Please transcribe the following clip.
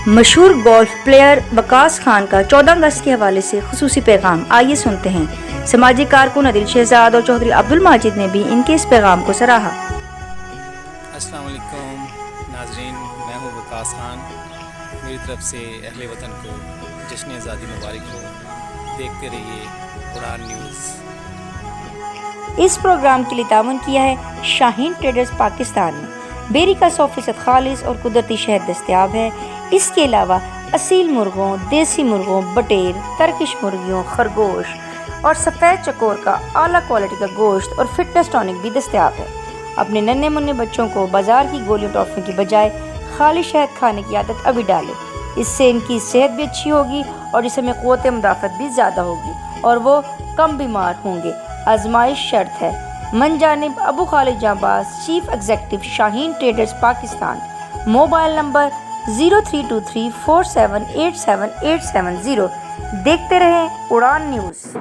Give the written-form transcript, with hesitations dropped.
مشہور golf player وقاص خان کا 14 اگست کے حوالے سے خصوصی پیغام، آئیے سنتے ہیں۔ سماجی کارکن عادل شہزاد اور چودھری عبدالماجد نے بھی ان کے اس پیغام کو سراہا۔ السلام علیکم ناظرین، میں ہوں وقاص خان۔ میری طرف سے اہل وطن کو جشن آزادی مبارک ہو۔ دیکھتے رہیے اڑان نیوز۔ اس پروگرام کے لیے تعاون کیا ہے شاہین ٹریڈرز پاکستان نے۔ بیری کا 100% خالص اور قدرتی شہد دستیاب ہے۔ اس کے علاوہ اصیل مرغوں، دیسی مرغوں، بٹیر، ترکش مرغیوں، خرگوش اور سفید چکور کا اعلیٰ کوالٹی کا گوشت اور فٹنس ٹانک بھی دستیاب ہے۔ اپنے ننھے منھے بچوں کو بازار کی گولیوں ٹافیوں کی بجائے خالی شہد کھانے کی عادت ابھی ڈالیں۔ اس سے ان کی صحت بھی اچھی ہوگی اور جسم میں قوت مدافعت بھی زیادہ ہوگی اور وہ کم بیمار ہوں گے۔ آزمائش شرط ہے۔ من جانب Abu Khalid Janbaz, chief executive, Shaheen traders Pakistan. Mobile number 032347877870۔ دیکھتے رہیں اڑان نیوز۔